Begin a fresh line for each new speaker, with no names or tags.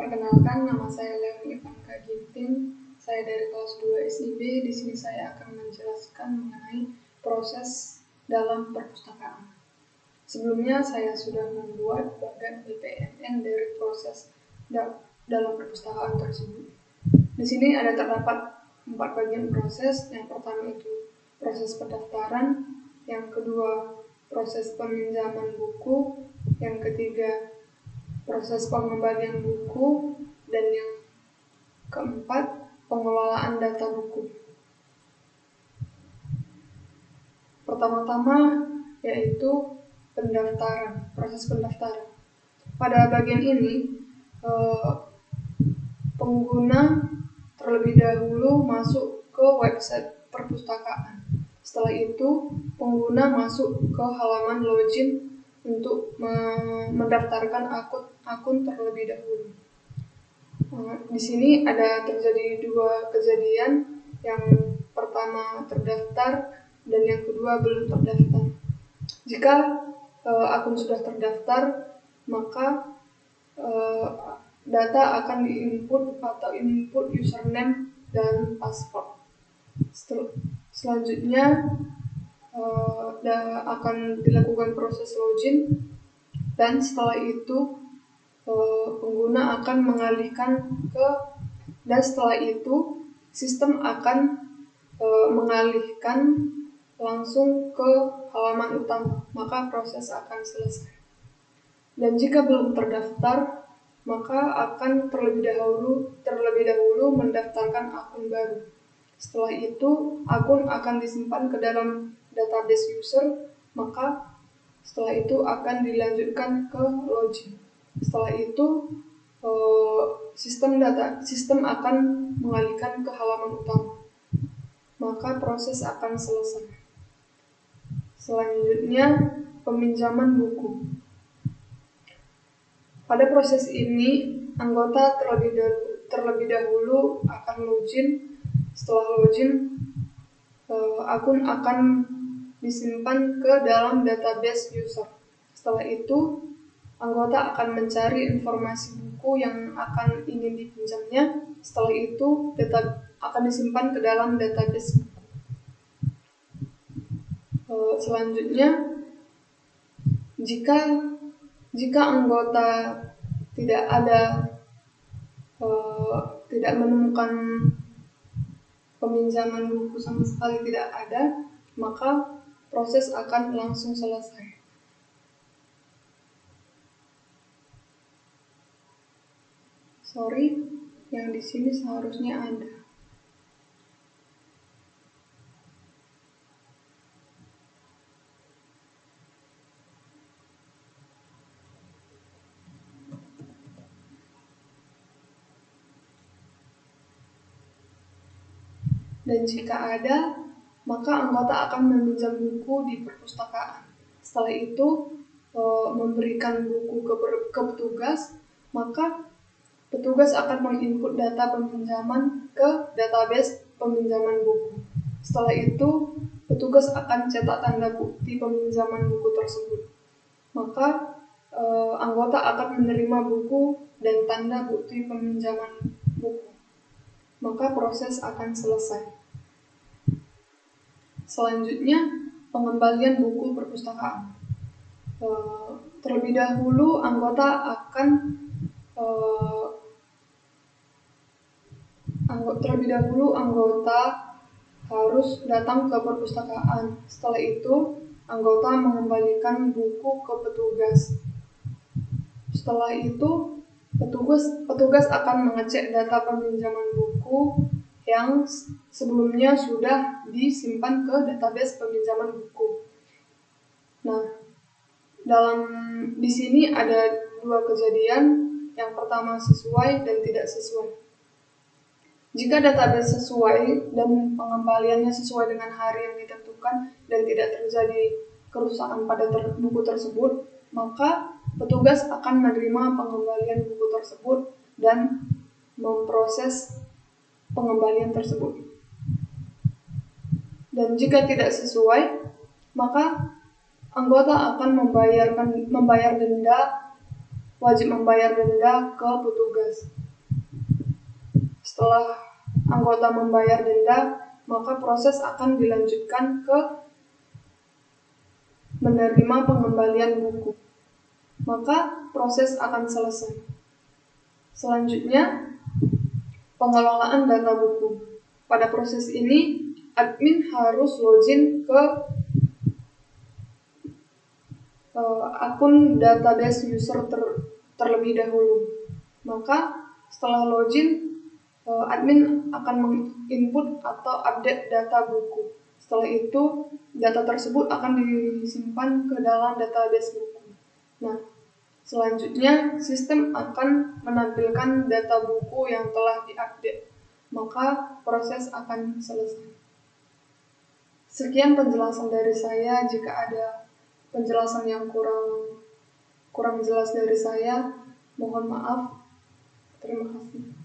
Perkenalkan, nama saya Leoni Ivanka Ginting. Saya dari kelas 2 SIB. Di sini saya akan menjelaskan mengenai proses dalam perpustakaan. Sebelumnya saya sudah membuat bagan BPMN dari proses dalam perpustakaan tersebut. Di sini ada terdapat 4 bagian proses. Yang pertama itu proses pendaftaran, yang kedua proses peminjaman buku, yang ketiga proses pengembalian buku, dan yang keempat pengelolaan data buku. Pertama-tama yaitu pendaftaran, proses pendaftaran. Pada bagian ini pengguna terlebih dahulu masuk ke website perpustakaan. Setelah itu pengguna masuk ke halaman login untuk mendaftarkan akun terlebih dahulu. Di sini ada terjadi 2 kejadian, yang pertama terdaftar dan yang kedua belum terdaftar. Jika akun sudah terdaftar, maka data akan diinput atau input username dan password. Selanjutnya akan dilakukan proses login, dan setelah itu pengguna akan mengalihkan dan setelah itu sistem akan mengalihkan langsung ke halaman utama, maka proses akan selesai. Dan jika belum terdaftar, maka akan terlebih dahulu mendaftarkan akun baru. Setelah itu akun akan disimpan ke dalam database user, maka setelah itu akan dilanjutkan ke login. Setelah itu sistem akan mengalihkan ke halaman utama, maka proses akan selesai. Selanjutnya peminjaman buku. Pada proses ini anggota terlebih dahulu akan login. Setelah login, akun akan disimpan ke dalam database user. Setelah itu anggota akan mencari informasi buku yang akan ingin dipinjamnya. Setelah itu akan disimpan ke dalam database buku. Selanjutnya, jika anggota tidak menemukan peminjaman buku sama sekali tidak ada, maka proses akan langsung selesai. Yang di sini seharusnya ada. Dan jika ada, maka anggota akan meminjam buku di perpustakaan. Setelah itu memberikan buku ke petugas, maka petugas akan menginput data peminjaman ke database peminjaman buku. Setelah itu petugas akan cetak tanda bukti peminjaman buku tersebut. Maka anggota akan menerima buku dan tanda bukti peminjaman buku. Maka proses akan selesai. Selanjutnya, pengembalian buku perpustakaan. Terlebih dahulu anggota harus datang ke perpustakaan. Setelah itu, anggota mengembalikan buku ke petugas. Setelah itu, petugas akan mengecek data peminjaman buku yang sebelumnya sudah disimpan ke database peminjaman buku. Nah, di sini ada 2 kejadian. Yang pertama sesuai dan tidak sesuai. Jika database sesuai dan pengembaliannya sesuai dengan hari yang ditentukan dan tidak terjadi kerusakan pada buku tersebut, maka petugas akan menerima pengembalian buku tersebut dan memproses pengembalian tersebut. Dan jika tidak sesuai, maka anggota akan membayar denda wajib membayar denda ke petugas. Setelah anggota membayar denda, maka proses akan dilanjutkan ke menerima pengembalian buku. Maka proses akan selesai. Selanjutnya, pengelolaan data buku. Pada proses ini, admin harus login ke akun database user terlebih dahulu. Maka setelah login, admin akan menginput atau update data buku. Setelah itu, data tersebut akan disimpan ke dalam database buku. Nah, selanjutnya sistem akan menampilkan data buku yang telah diupdate. Maka proses akan selesai. Sekian penjelasan dari saya. Jika ada penjelasan yang kurang jelas dari saya, mohon maaf. Terima kasih.